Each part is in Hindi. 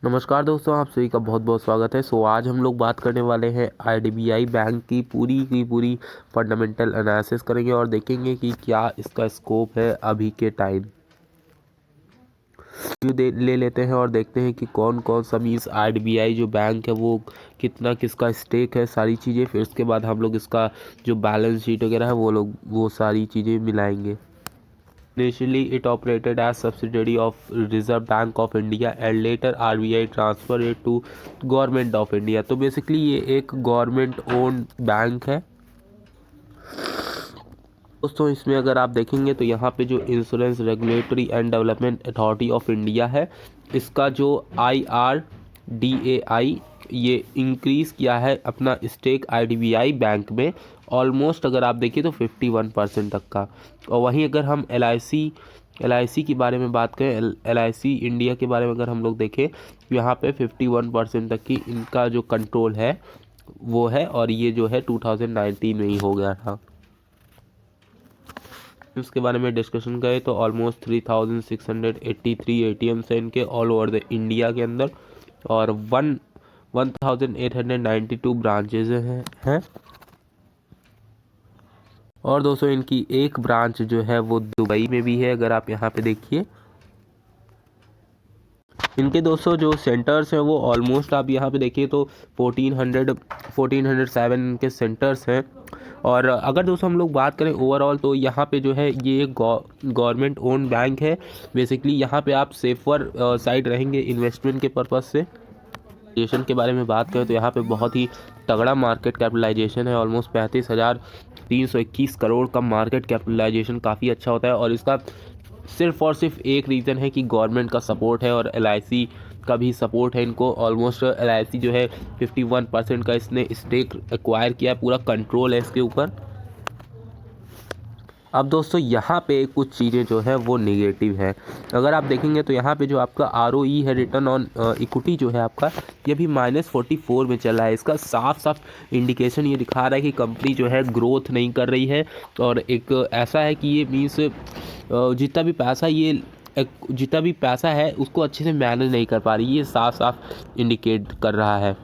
नमस्कार दोस्तों, आप सभी का बहुत बहुत स्वागत है। आज हम लोग बात करने वाले हैं आईडीबीआई बैंक की पूरी फंडामेंटल एनालिसिस करेंगे और देखेंगे कि क्या इसका स्कोप है अभी के टाइम। ले लेते हैं और देखते हैं कि कौन कौन सा मीन्स आईडीबीआई जो बैंक है वो कितना किसका स्टेक है, सारी चीज़ें। फिर उसके बाद हम लोग इसका जो बैलेंस शीट वगैरह है वो सारी चीज़ें मिलाएंगे। Initially, it operated as subsidiary of Reserve Bank of India and later RBI transferred it to Government of India। तो बेसिकली ये एक गवर्नमेंट ओन बैंक है दोस्तों। इसमें अगर आप देखेंगे तो यहाँ पे जो insurance regulatory and development authority of India है, इसका जो IRDAI ये इंक्रीज़ किया है अपना स्टेक आईडीबीआई बैंक में ऑलमोस्ट अगर आप देखिए तो 51% तक का। और वहीं अगर हम LIC के बारे में बात करें, LIC इंडिया के बारे में अगर हम लोग देखें तो यहाँ पे 51% तक की इनका जो कंट्रोल है वो है, और ये जो है 2019 में ही हो गया था। उसके बारे में डिस्कशन करें तो ऑलमोस्ट 3683 ATMs हैं इनके ऑल ओवर द इंडिया के अंदर, और 1892 ब्रांचेज हैं। और दोस्तों इनकी एक ब्रांच जो है वो दुबई में भी है। अगर आप यहाँ पे देखिए इनके दोस्तों जो सेंटर्स हैं वो ऑलमोस्ट आप यहाँ पे देखिए तो 1407 इनके सेंटर्स हैं। और अगर दोस्तों हम लोग बात करें ओवरऑल तो यहाँ पे जो है ये एक गवर्नमेंट ओन बैंक है। बेसिकली यहाँ पे आप सेफर साइड रहेंगे इन्वेस्टमेंट के पर्पज़ से। कैपिटलाइजेशन के बारे में बात करें तो यहाँ पे बहुत ही तगड़ा मार्केट कैपिटलाइजेशन है, ऑलमोस्ट 35,321 करोड़ का मार्केट कैपिटलाइजेशन काफ़ी अच्छा होता है। और इसका सिर्फ और सिर्फ एक रीज़न है कि गवर्नमेंट का सपोर्ट है और LIC का भी सपोर्ट है इनको। ऑलमोस्ट LIC जो है 51% का इसने स्टेक एक्वायर किया है, पूरा कंट्रोल है इसके ऊपर। अब दोस्तों यहाँ पे कुछ चीज़ें जो है वो नेगेटिव है। अगर आप देखेंगे तो यहाँ पे जो आपका ROE है, रिटर्न ऑन इक्विटी जो है आपका, ये भी -44 में चल रहा है। इसका साफ साफ इंडिकेशन ये दिखा रहा है कि कंपनी जो है ग्रोथ नहीं कर रही है। और एक ऐसा है कि ये मीन्स जितना भी पैसा है उसको अच्छे से मैनेज नहीं कर पा रही, ये साफ साफ इंडिकेट कर रहा है।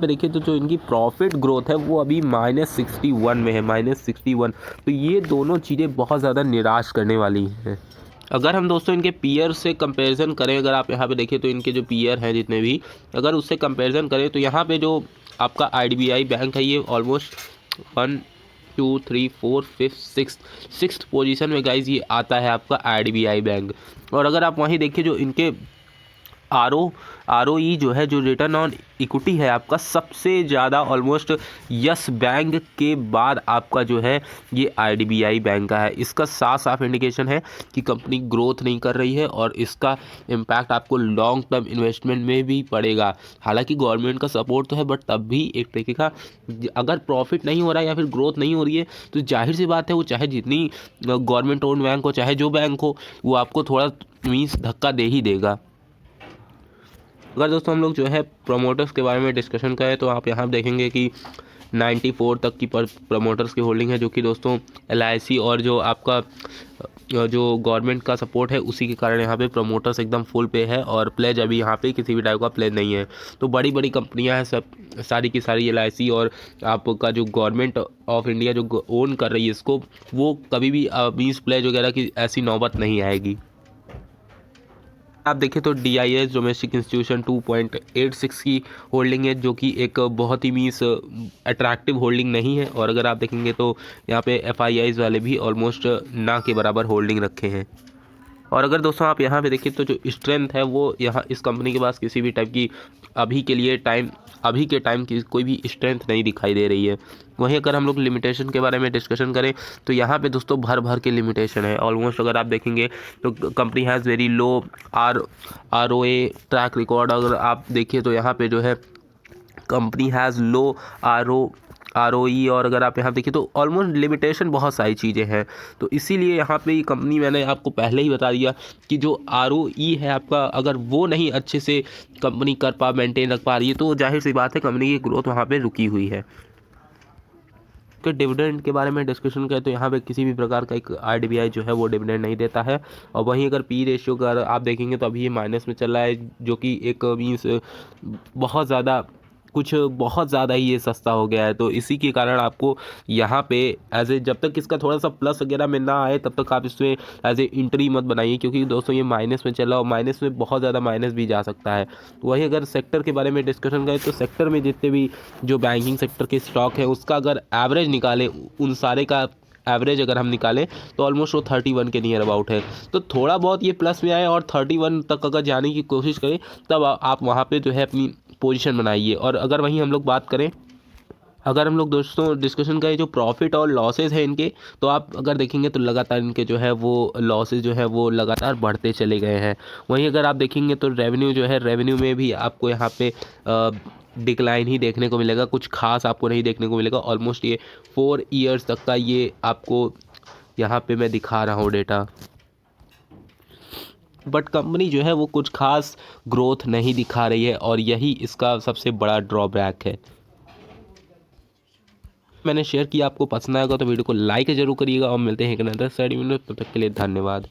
देखिए तो जो इनकी प्रॉफिट ग्रोथ है वो अभी -61 में है, -61। तो ये दोनों चीज़ें बहुत ज़्यादा निराश करने वाली हैं। अगर हम दोस्तों इनके पीयर से कंपैरिजन करें, अगर आप यहाँ पे देखिए तो इनके जो पीयर हैं जितने भी, अगर उससे कंपैरिजन करें तो यहाँ पे जो आपका आईडीबीआई बैंक है ये ऑलमोस्ट 1 2 3 4 5 6 पोजीशन में गाइज ये आता है आपका आईडीबीआई बैंक। और अगर आप वहीं देखिए जो इनके ROE जो है, जो रिटर्न ऑन इक्विटी है आपका, सबसे ज़्यादा ऑलमोस्ट यस बैंक के बाद आपका जो है ये आईडीबीआई बैंक का है। इसका साफ साफ इंडिकेशन है कि कंपनी ग्रोथ नहीं कर रही है और इसका इम्पैक्ट आपको लॉन्ग टर्म इन्वेस्टमेंट में भी पड़ेगा। हालांकि गवर्नमेंट का सपोर्ट तो है, बट तब भी एक तरीके का अगर प्रॉफिट नहीं हो रहा है या फिर ग्रोथ नहीं हो रही है तो जाहिर सी बात है वो चाहे जितनी गवर्नमेंट ओन बैंक हो, चाहे जो बैंक हो, वो आपको थोड़ा मीन्स धक्का दे ही देगा। अगर दोस्तों हम लोग जो है प्रोमोटर्स के बारे में डिस्कशन करें तो आप यहाँ देखेंगे कि 94 तक की प्रोमोटर्स की होल्डिंग है, जो कि दोस्तों LIC और जो आपका जो गवर्नमेंट का सपोर्ट है उसी के कारण यहाँ पे प्रोमोटर्स एकदम फुल पे है। और प्लेज अभी यहाँ पे किसी भी टाइप का प्लेज नहीं है। तो बड़ी बड़ी कंपनियाँ हैं सब, सारी की सारी LIC और आपका जो गवर्नमेंट ऑफ इंडिया जो ओन कर रही है इसको, वो कभी भी 20 प्लेज वगैरह की ऐसी नौबत नहीं आएगी। आप देखिए तो DIS डोमेस्टिक इंस्टीट्यूशन 2.86 की होल्डिंग है, जो कि एक बहुत ही मीन्स अट्रैक्टिव होल्डिंग नहीं है। और अगर आप देखेंगे तो यहाँ पे FIIs वाले भी ऑलमोस्ट ना के बराबर होल्डिंग रखे हैं। और अगर दोस्तों आप यहाँ पे देखिए तो जो स्ट्रेंथ है वो यहाँ इस कंपनी के पास किसी भी टाइप की अभी के टाइम की कोई भी स्ट्रेंथ नहीं दिखाई दे रही है। वहीं अगर हम लोग लिमिटेशन के बारे में डिस्कशन करें तो यहाँ पे दोस्तों भर के लिमिटेशन है। ऑलमोस्ट अगर आप देखेंगे तो company has very low ROA track record. अगर आप देखिए तो यहाँ पे जो है कंपनी हैज़ लो ROE। और अगर आप यहाँ देखिए तो ऑलमोस्ट लिमिटेशन बहुत सारी चीज़ें हैं। तो इसीलिए यहाँ पे ये कंपनी, मैंने आपको पहले ही बता दिया कि जो ROE है आपका, अगर वो नहीं अच्छे से कंपनी मेंटेन रख पा रही है तो जाहिर सी बात है कंपनी की ग्रोथ वहाँ पे रुकी हुई है। कि डिविडेंड के बारे में डिस्कशन करें तो यहाँ पे किसी भी प्रकार का एक आईडीबीआई जो है वो डिविडेंड नहीं देता है। और वहीं अगर पी रेशियो का आप देखेंगे तो अभी ये माइनस में चल रहा है, जो कि एक मीन्स बहुत ज़्यादा ही ये सस्ता हो गया है। तो इसी के कारण आपको यहाँ पे एज ए जब तक इसका थोड़ा सा प्लस वगैरह में ना आए तब तक आप इसमें एज ए एंट्री मत बनाइए, क्योंकि दोस्तों ये माइनस में चल रहा है और माइनस में बहुत ज़्यादा माइनस भी जा सकता है। वहीं अगर सेक्टर के बारे में डिस्कशन करें तो सेक्टर में जितने भी जो बैंकिंग सेक्टर के स्टॉक है उसका अगर एवरेज निकालें, उन सारे का एवरेज अगर हम निकालें तो ऑलमोस्ट वो 31 के नियर अबाउट है। तो थोड़ा बहुत ये प्लस में आए और 31 तक अगर जाने की कोशिश करें तब आप वहाँ पे जो है अपनी पोजीशन बनाइए। और अगर वहीं हम लोग बात करें, अगर हम लोग दोस्तों डिस्कशन करें जो प्रॉफिट और लॉसेज हैं इनके, तो आप अगर देखेंगे तो लगातार इनके जो है वो लॉसेज जो है वो लगातार बढ़ते चले गए हैं। वहीं अगर आप देखेंगे तो रेवेन्यू जो है, रेवेन्यू में भी आपको यहाँ पे डिक्लाइन ही देखने को मिलेगा, कुछ खास आपको नहीं देखने को मिलेगा। ऑलमोस्ट ये 4 ईयर्स तक का ये आपको यहाँ पे मैं दिखा रहा हूँ डेटा, बट कंपनी जो है वो कुछ खास ग्रोथ नहीं दिखा रही है और यही इसका सबसे बड़ा ड्रॉबैक है। मैंने शेयर किया, आपको पसंद आएगा तो वीडियो को लाइक जरूर करिएगा और मिलते हैं एक नए साइड में, तब तक के लिए धन्यवाद।